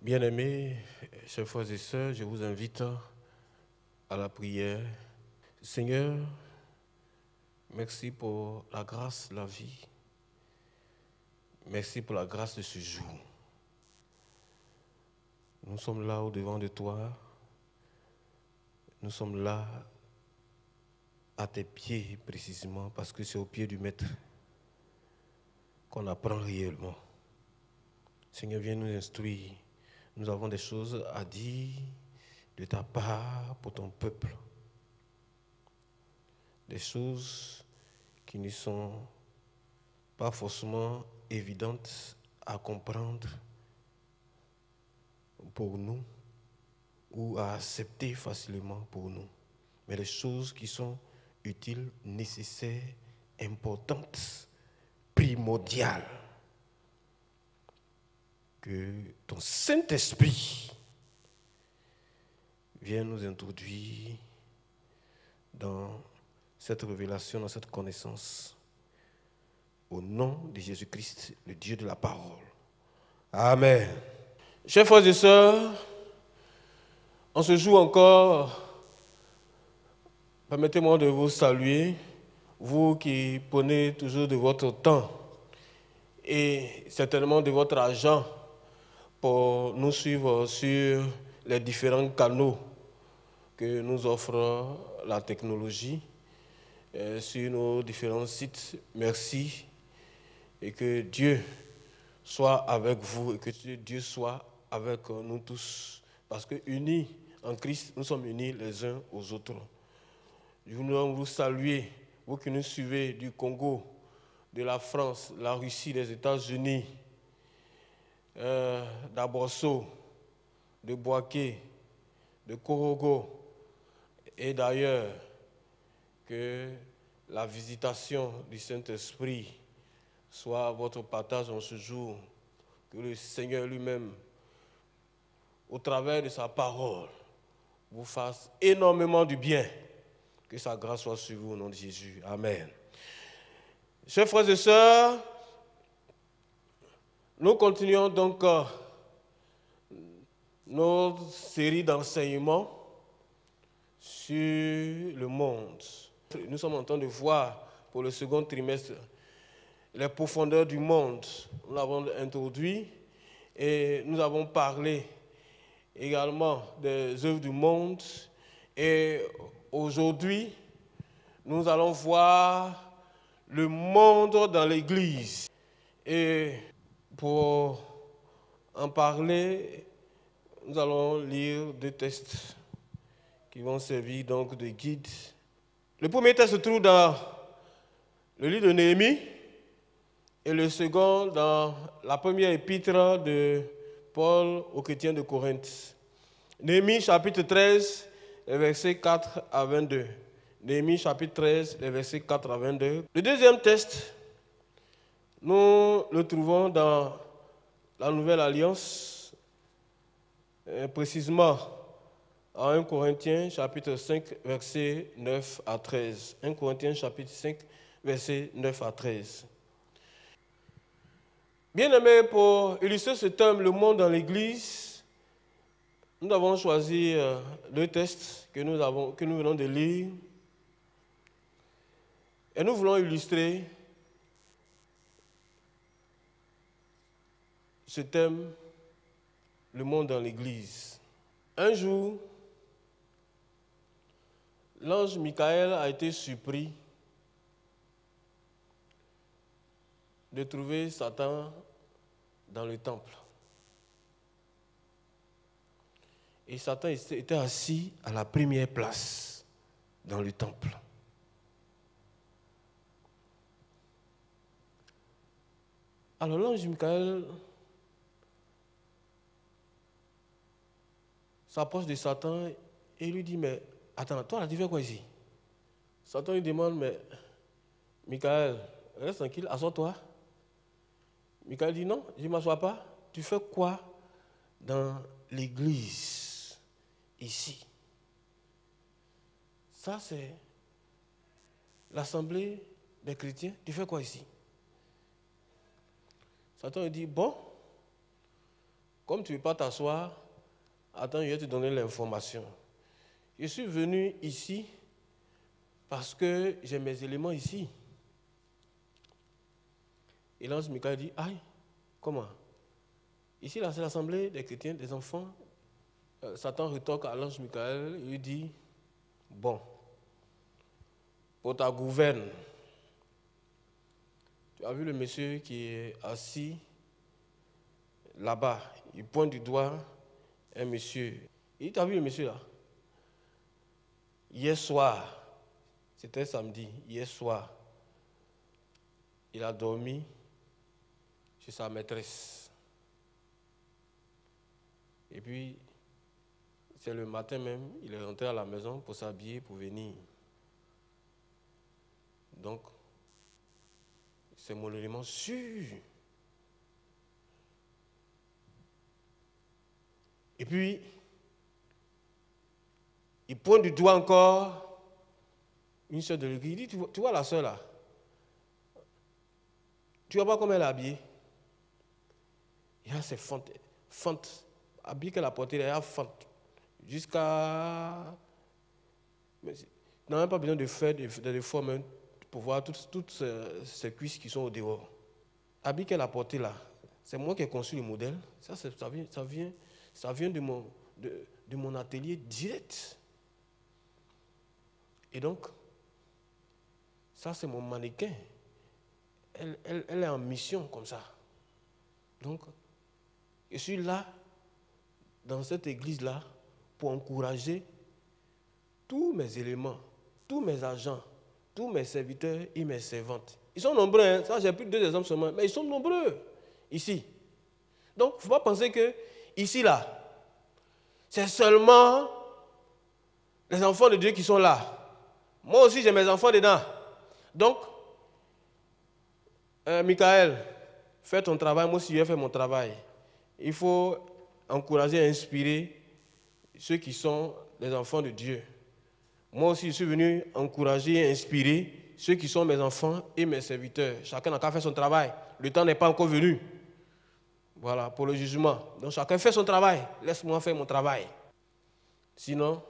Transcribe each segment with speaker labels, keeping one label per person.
Speaker 1: Bien-aimés, chers frères et sœurs, je vous invite à la prière. Seigneur, merci pour la grâce de la vie. Merci pour la grâce de ce jour. Nous sommes là au-devant de toi. Nous sommes là à tes pieds précisément parce que c'est au pied du Maître qu'on apprend réellement. Seigneur, viens nous instruire. Nous avons des choses à dire de ta part pour ton peuple. Des choses qui ne sont pas forcément évidentes à comprendre pour nous ou à accepter facilement pour nous. Mais des choses qui sont utiles, nécessaires, importantes, primordiales. Que ton Saint-Esprit vienne nous introduire dans cette révélation, dans cette connaissance. Au nom de Jésus-Christ, le Dieu de la parole. Amen. Chers frères et sœurs, en ce jour encore, permettez-moi de vous saluer, vous qui prenez toujours de votre temps et certainement de votre argent pour nous suivre sur les différents canaux que nous offre la technologie, sur nos différents sites. Merci et que Dieu soit avec vous et que Dieu soit avec nous tous. Parce que unis en Christ, nous sommes unis les uns aux autres. Nous voulons vous saluer, vous qui nous suivez du Congo, de la France, la Russie, des États-Unis, d'Abosso, de Boaké, de Korogo et d'ailleurs, que la visitation du Saint-Esprit soit votre partage en ce jour, que le Seigneur lui-même, au travers de sa parole, vous fasse énormément du bien, que sa grâce soit sur vous au nom de Jésus. Amen. Chers frères et sœurs, nous continuons donc notre série d'enseignements sur le monde. Nous sommes en train de voir pour le second trimestre les profondeurs du monde. Nous l'avons introduit et nous avons parlé également des œuvres du monde. Et aujourd'hui, nous allons voir le monde dans l'Église. Et pour en parler, nous allons lire deux textes qui vont servir donc de guide. Le premier texte se trouve dans le livre de Néhémie et le second dans la première épître de Paul aux chrétiens de Corinthe. Néhémie chapitre 13, les versets 4 à 22. Néhémie chapitre 13, les versets 4 à 22. Le deuxième texte, nous le trouvons dans la Nouvelle Alliance, précisément en 1 Corinthiens chapitre 5, versets 9 à 13. 1 Corinthiens chapitre 5, versets 9 à 13. Bien-aimés, pour illustrer ce thème, le monde dans l'Église, nous avons choisi deux textes que nous venons de lire. Et nous voulons illustrer ce thème, le monde dans l'Église. Un jour, l'ange Michael a été surpris de trouver Satan dans le temple. Et Satan était assis à la première place dans le temple. Alors l'ange Michael s'approche de Satan et lui dit, mais attends, toi là tu fais quoi ici? Satan lui demande, mais Michael, reste tranquille, assois-toi. Michael dit, non, je ne m'assois pas. Tu fais quoi dans l'église ici? Ça c'est l'assemblée des chrétiens. Tu fais quoi ici? Satan lui dit, bon, comme tu ne veux pas t'asseoir, attends, je vais te donner l'information. Je suis venu ici parce que j'ai mes éléments ici. Et l'ange Michael dit, aïe, comment? Ici, là, c'est l'assemblée des chrétiens, des enfants. Satan retorque à l'ange Michael, il lui dit, bon, pour ta gouverne, tu as vu le monsieur qui est assis là-bas, il pointe du doigt un monsieur. Il dit, tu as vu le monsieur là? Hier soir, c'était samedi, hier soir, il a dormi chez sa maîtresse. Et puis, c'est le matin même, il est rentré à la maison pour s'habiller, pour venir. Donc, c'est mon élément sûr. Et puis, il pointe du doigt encore une soeur de l'église. Il dit, tu vois la soeur là? Tu vois pas comment elle est habillée? Il y a ses fentes, habillées qu'elle a portées, il y a fentes. Jusqu'à... Tu n'as même pas besoin de faire des formes pour voir toutes ces cuisses qui sont au dehors. Habillée qu'elle a portées là, c'est moi qui ai conçu le modèle. Ça vient de mon atelier direct. Et donc, ça c'est mon mannequin. Elle est en mission comme ça. Donc, je suis là, dans cette église-là, pour encourager tous mes éléments, tous mes agents, tous mes serviteurs et mes servantes. Ils sont nombreux, hein? Ça j'ai pris 2 exemples seulement, mais ils sont nombreux ici. Donc, il ne faut pas penser que ici, là, c'est seulement les enfants de Dieu qui sont là. Moi aussi, j'ai mes enfants dedans. Donc, Michael, fais ton travail, moi aussi je vais faire mon travail. Il faut encourager et inspirer ceux qui sont les enfants de Dieu. Moi aussi, je suis venu encourager et inspirer ceux qui sont mes enfants et mes serviteurs. Chacun n'a qu'à faire son travail. Le temps n'est pas encore venu. Voilà, pour le jugement. Donc chacun fait son travail. Laisse-moi faire mon travail. Sinon,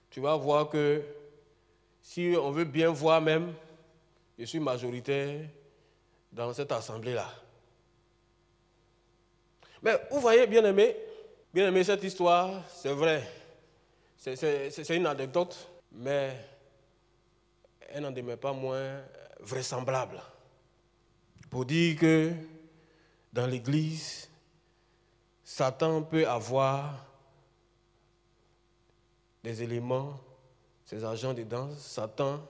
Speaker 1: tu vas voir que si on veut bien voir même, je suis majoritaire dans cette assemblée-là. Mais vous voyez, bien-aimé, cette histoire, c'est vrai. C'est une anecdote, mais elle n'en demeure pas moins vraisemblable. Pour dire que dans l'Église, Satan peut avoir des éléments, ses agents dedans. Satan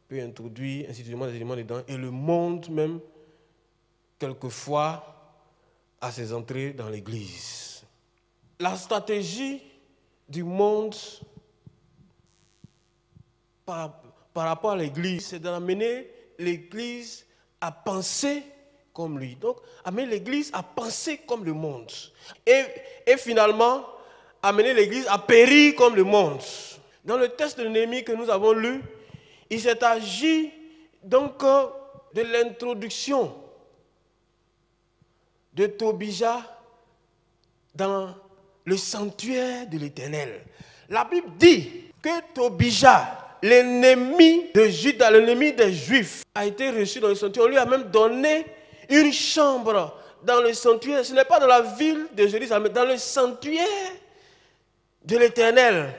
Speaker 1: peut introduire institutionnellement des éléments dedans. Et le monde même, quelquefois, a ses entrées dans l'Église. La stratégie du monde par rapport à l'Église, c'est d'amener l'Église à penser comme lui. Donc, amener l'Église à penser comme le monde. Et finalement, amener l'Église à périr comme le monde. Dans le texte de Néhémie que nous avons lu, il s'est agi donc de l'introduction de Tobija dans le sanctuaire de l'Éternel. La Bible dit que Tobija, l'ennemi de Juda, l'ennemi des Juifs, a été reçu dans le sanctuaire. On lui a même donné une chambre dans le sanctuaire. Ce n'est pas dans la ville de Jérusalem, mais dans le sanctuaire de l'Éternel.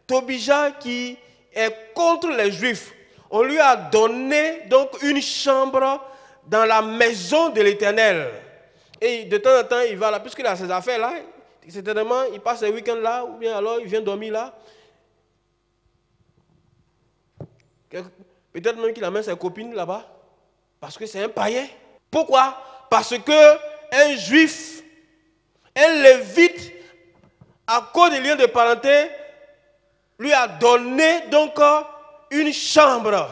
Speaker 1: Tobija qui est contre les Juifs, on lui a donné donc une chambre dans la maison de l'Éternel. Et de temps en temps, il va là, puisqu'il a ses affaires là, certainement, il passe les week-ends là, ou bien alors il vient dormir là. Peut-être même qu'il amène ses copines là-bas, parce que c'est un païen. Pourquoi? Parce qu'un juif, un lévite, à cause des liens de parenté, lui a donné donc une chambre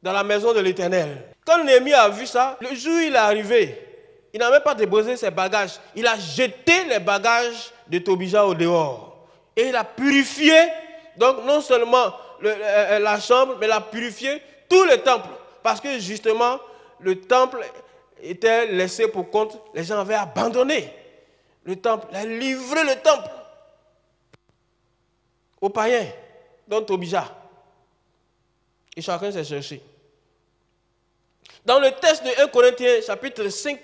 Speaker 1: dans la maison de l'Éternel. Quand Néhémie a vu ça, le jour où il est arrivé, il n'a même pas déposé ses bagages. Il a jeté les bagages de Tobija au dehors. Et il a purifié, donc non seulement la chambre, mais il a purifié tout le temple. Parce que justement, le temple était laissé pour compte, les gens avaient abandonné. le temple, il a livré le temple aux païens, dont Tobija. Et chacun s'est cherché. Dans le texte de 1 Corinthiens, chapitre 5,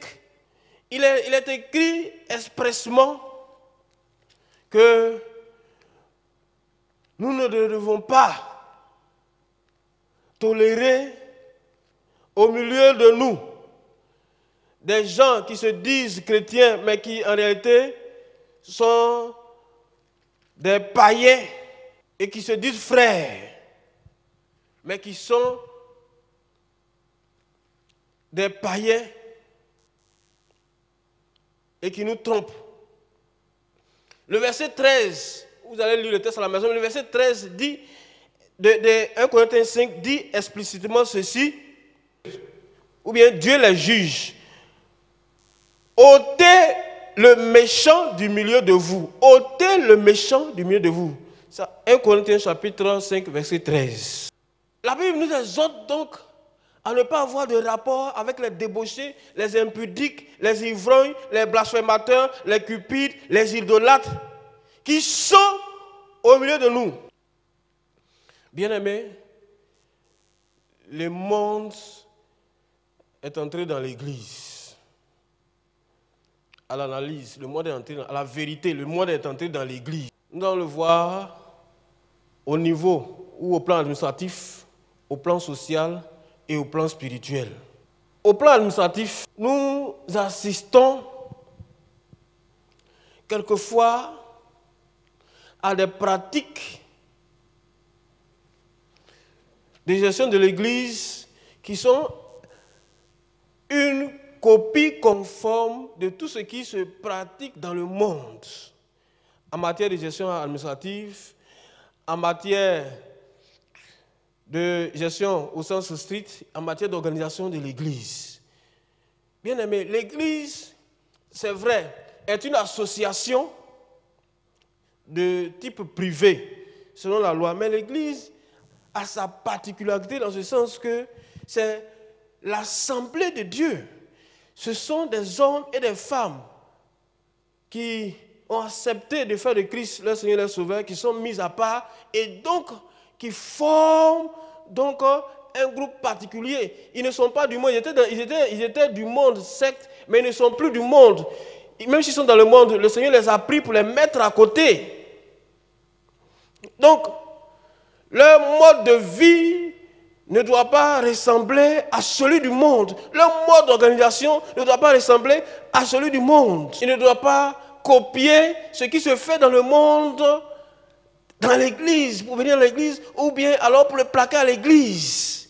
Speaker 1: il est écrit expressement que nous ne devons pas tolérer au milieu de nous des gens qui se disent chrétiens, mais qui en réalité sont des païens et qui se disent frères, mais qui sont des païens et qui nous trompent. Le verset 13, vous allez lire le texte à la maison, le verset 13 dit, de 1 Corinthiens 5 dit explicitement ceci, ou bien Dieu les juge. Ôtez le méchant du milieu de vous. Ôtez le méchant du milieu de vous. Ça, 1 Corinthiens chapitre 5, verset 13. La Bible nous exhorte donc à ne pas avoir de rapport avec les débauchés, les impudiques, les ivrognes, les blasphémateurs, les cupides, les idolâtres, qui sont au milieu de nous. Bien-aimés, le monde est entré dans l'église. À l'analyse, le monde est entré à la vérité, le monde est entré dans l'église. Nous allons le voir au niveau ou au plan administratif, au plan social et au plan spirituel. Au plan administratif, nous assistons quelquefois à des pratiques de gestion de l'Église qui sont une copie conforme de tout ce qui se pratique dans le monde en matière de gestion administrative, en matière de gestion au sens strict, en matière d'organisation de l'Église. Bien aimé, l'Église, c'est vrai, est une association de type privé, selon la loi, mais l'Église a sa particularité dans ce sens que c'est l'assemblée de Dieu. Ce sont des hommes et des femmes qui ont accepté de faire de Christ leur Seigneur et leur Sauveur, qui sont mis à part et donc qui forment donc un groupe particulier. Ils ne sont pas du monde, ils étaient du monde secte, mais ils ne sont plus du monde. Même s'ils sont dans le monde, le Seigneur les a pris pour les mettre à côté. Donc, leur mode de vie ne doit pas ressembler à celui du monde. Leur mode d'organisation ne doit pas ressembler à celui du monde. Il ne doit pas copier ce qui se fait dans le monde, dans l'église, pour venir à l'église, ou bien alors pour le plaquer à l'église.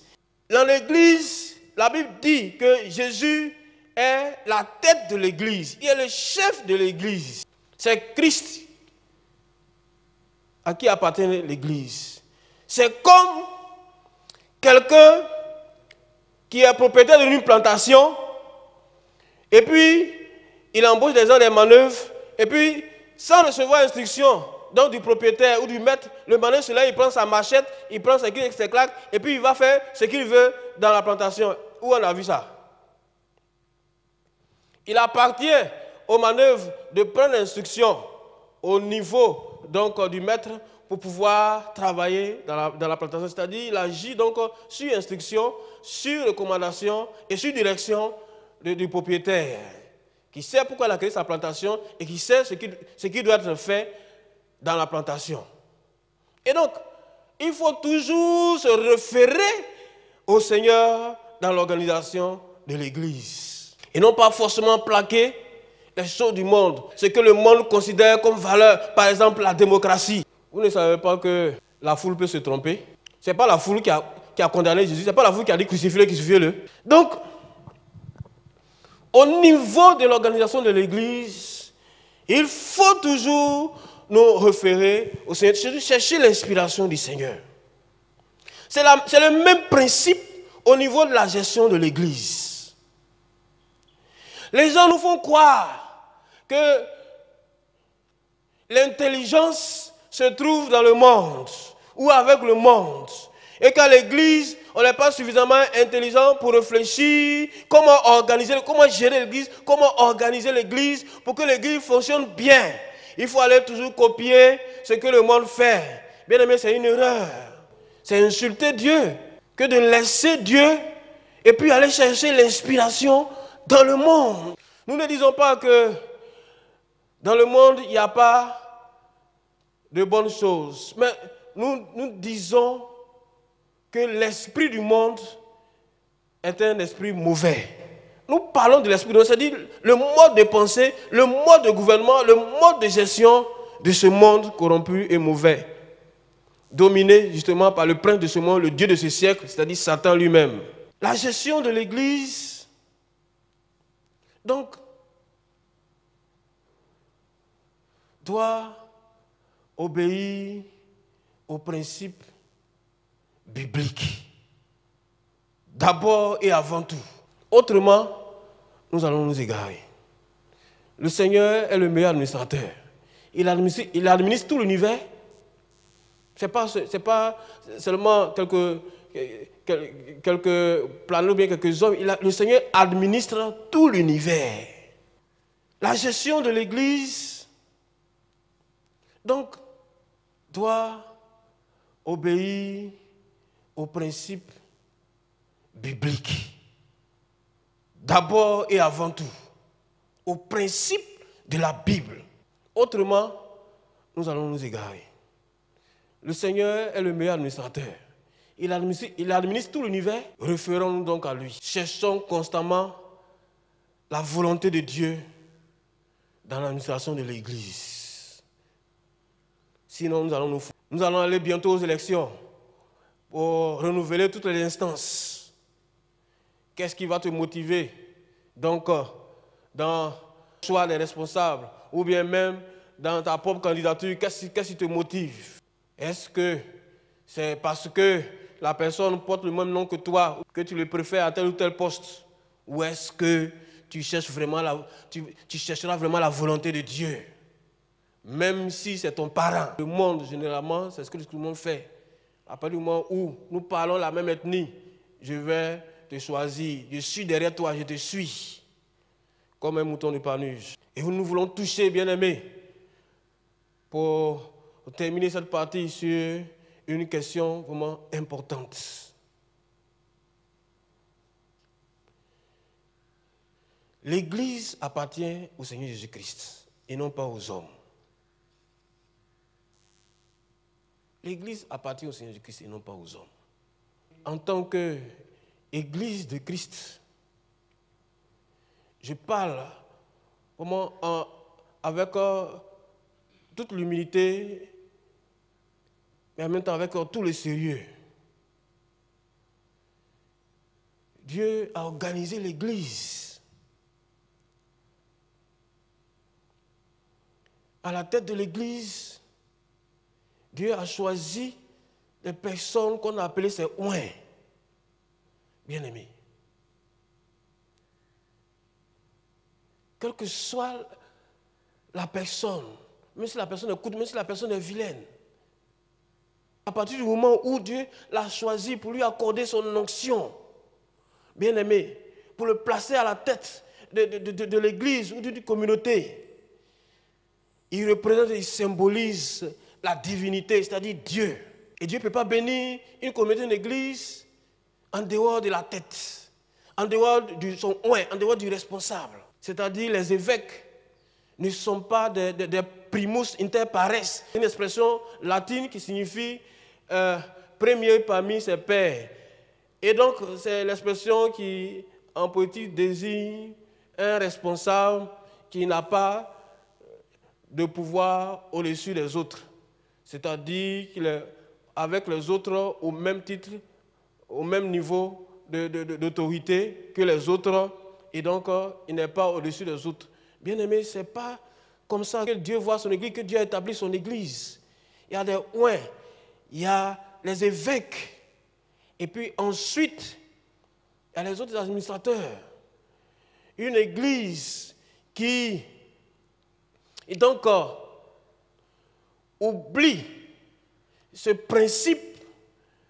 Speaker 1: Dans l'église, la Bible dit que Jésus est la tête de l'église. Il est le chef de l'église. C'est Christ à qui appartient l'église. C'est comme quelqu'un qui est propriétaire d'une plantation et puis il embauche des gens des manœuvres et puis sans recevoir instruction donc du propriétaire ou du maître, le manœuvre c'est là, il prend sa machette, il prend ses claques et puis il va faire ce qu'il veut dans la plantation. Où on a vu ça? Il appartient aux manœuvres de prendre l'instruction au niveau donc du maître pour pouvoir travailler dans la plantation. C'est-à-dire il agit donc sur instruction, sur recommandation et sur direction du propriétaire qui sait pourquoi il a créé sa plantation et qui sait ce qui doit être fait dans la plantation. Et donc, il faut toujours se référer au Seigneur dans l'organisation de l'Église. Et non pas forcément plaquer les choses du monde, ce que le monde considère comme valeur, par exemple la démocratie. Vous ne savez pas que la foule peut se tromper? Ce n'est pas la foule qui a condamné Jésus, ce n'est pas la foule qui a dit crucifiez-le, crucifiez-le. Donc, au niveau de l'organisation de l'Église, il faut toujours nous référer au Seigneur, chercher l'inspiration du Seigneur. C'est le même principe au niveau de la gestion de l'Église. Les gens nous font croire que l'intelligence se trouve dans le monde ou avec le monde. Et qu'à l'église, on n'est pas suffisamment intelligent pour réfléchir comment organiser, comment gérer l'église, comment organiser l'église pour que l'église fonctionne bien. Il faut aller toujours copier ce que le monde fait. Bien aimé, c'est une erreur. C'est insulter Dieu que de laisser Dieu et puis aller chercher l'inspiration dans le monde. Nous ne disons pas que dans le monde, il n'y a pas de bonnes choses. Mais nous disons que l'esprit du monde est un esprit mauvais. Nous parlons de l'esprit du monde, c'est-à-dire le mode de pensée, le mode de gouvernement, le mode de gestion de ce monde corrompu et mauvais, dominé justement par le prince de ce monde, le Dieu de ce siècle, c'est-à-dire Satan lui-même. La gestion de l'Église, donc, doit obéir aux principes bibliques. D'abord et avant tout. Autrement, nous allons nous égarer. Le Seigneur est le meilleur administrateur. Il administre tout l'univers. Ce n'est pas seulement quelques planètes ou bien quelques hommes. Le Seigneur administre tout l'univers. La gestion de l'Église, donc, doit obéir aux principes bibliques. D'abord et avant tout, aux principes de la Bible. Autrement, nous allons nous égarer. Le Seigneur est le meilleur administrateur. Il administre tout l'univers. Référons-nous donc à lui. Cherchons constamment la volonté de Dieu dans l'administration de l'Église. Sinon, nous allons aller bientôt aux élections pour renouveler toutes les instances. Qu'est-ce qui va te motiver donc dans le choix des responsables ou bien même dans ta propre candidature? Qu'est-ce qui te motive? Est-ce que c'est parce que la personne porte le même nom que toi que tu le préfères à tel ou tel poste? Ou est-ce que tu chercheras vraiment la volonté de Dieu? Même si c'est ton parent. Le monde, généralement, c'est ce que tout le monde fait. À partir du moment où nous parlons la même ethnie, je vais te choisir. Je suis derrière toi, je te suis. Comme un mouton de Panurge. Et nous voulons toucher, bien-aimés, pour terminer cette partie sur une question vraiment importante. L'Église appartient au Seigneur Jésus-Christ et non pas aux hommes. L'Église appartient au Seigneur Jésus-Christ et non pas aux hommes. En tant qu'Église de Christ, je parle vraiment avec toute l'humilité, mais en même temps avec tout le sérieux. Dieu a organisé l'Église. À la tête de l'Église, Dieu a choisi des personnes qu'on a appelées ses oints, bien-aimés. Quelle que soit la personne, même si la personne est courte, même si la personne est vilaine, à partir du moment où Dieu l'a choisi pour lui accorder son onction, bien-aimé, pour le placer à la tête de l'Église ou d'une communauté, il représente et il symbolise la divinité, c'est-à-dire Dieu. Et Dieu ne peut pas bénir une communauté, une église en dehors de la tête, en dehors de son oint, en dehors du responsable. C'est-à-dire les évêques ne sont pas des primus inter pares, une expression latine qui signifie premier parmi ses pairs. Et donc c'est l'expression qui en politique désigne un responsable qui n'a pas de pouvoir au-dessus des autres. C'est-à-dire qu'il est avec les autres au même titre, au même niveau d'autorité que les autres, et donc il n'est pas au-dessus des autres. Bien aimé, ce n'est pas comme ça que Dieu voit son église, que Dieu a établi son église. Il y a des oints, il y a les évêques, et puis ensuite, il y a les autres administrateurs. Une église qui, et donc, oublie ce principe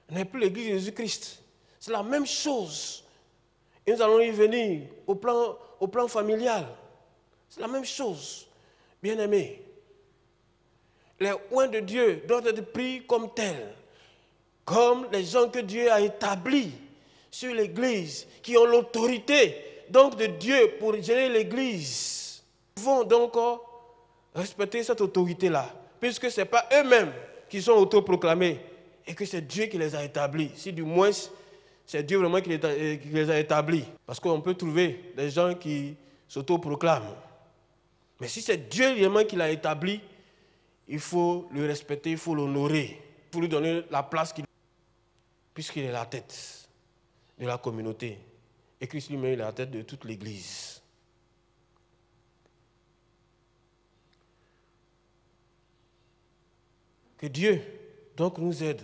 Speaker 1: n'est plus l'église de Jésus-Christ. C'est la même chose. Et nous allons y venir au plan familial. C'est la même chose, bien-aimés. Les oints de Dieu doivent être pris comme tels, comme les gens que Dieu a établis sur l'église, qui ont l'autorité donc de Dieu pour gérer l'église. Nous devons donc respecter cette autorité-là, puisque ce n'est pas eux-mêmes qui sont autoproclamés et que c'est Dieu qui les a établis. Si du moins c'est Dieu vraiment qui les a établis. Parce qu'on peut trouver des gens qui s'autoproclament. Mais si c'est Dieu vraiment qui l'a établi, il faut le respecter, il faut l'honorer. Il faut lui donner la place qu'il a, puisqu'il est la tête de la communauté. Et Christ lui-même est la tête de toute l'église. Que Dieu donc nous aide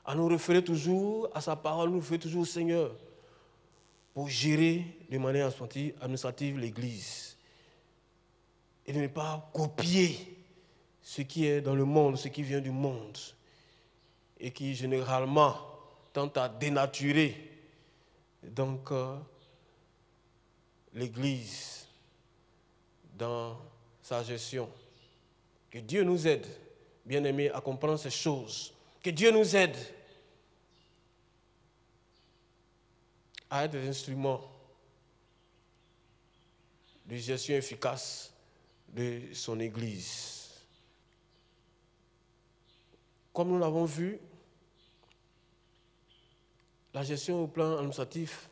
Speaker 1: à nous référer toujours à sa parole, nous référer toujours au Seigneur pour gérer de manière administrative l'église et de ne pas copier ce qui est dans le monde, ce qui vient du monde et qui généralement tente à dénaturer donc l'église dans sa gestion. Que Dieu nous aide, bien-aimés, à comprendre ces choses. Que Dieu nous aide à être des instruments de gestion efficace de son Église. Comme nous l'avons vu, la gestion au plan administratif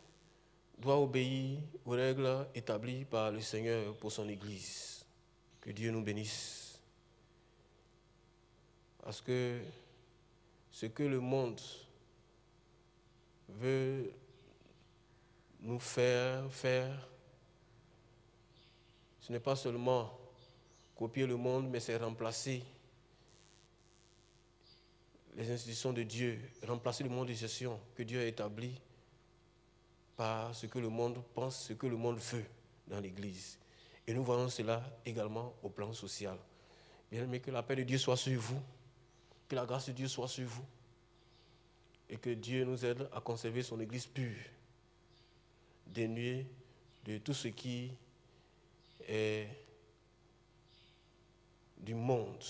Speaker 1: doit obéir aux règles établies par le Seigneur pour son Église. Que Dieu nous bénisse. Parce que ce que le monde veut nous faire, ce n'est pas seulement copier le monde, mais c'est remplacer les institutions de Dieu, remplacer le monde de gestion que Dieu a établi par ce que le monde pense, ce que le monde veut dans l'Église. Et nous voyons cela également au plan social. Bien-aimés, que la paix de Dieu soit sur vous, que la grâce de Dieu soit sur vous, et que Dieu nous aide à conserver son Église pure, dénuée de tout ce qui est du monde.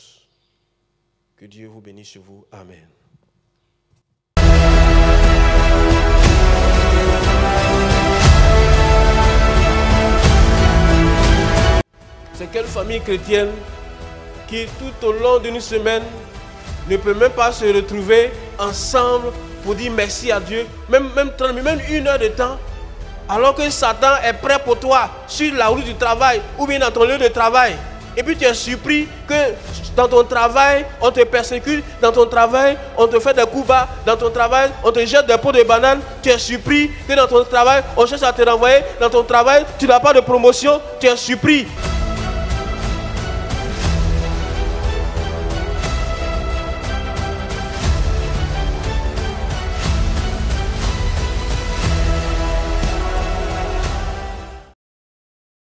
Speaker 1: Que Dieu vous bénisse sur vous. Amen. C'est quelle famille chrétienne qui, tout au long d'une semaine, ne peut même pas se retrouver ensemble pour dire merci à Dieu, même 30 minutes, même 1 heure de temps, alors que Satan est prêt pour toi sur la route du travail ou bien dans ton lieu de travail. Et puis tu es surpris que dans ton travail, on te persécute, dans ton travail, on te fait des coups bas, dans ton travail, on te jette des pots de bananes. Tu es surpris que dans ton travail, on cherche à te renvoyer, dans ton travail, tu n'as pas de promotion, tu es surpris.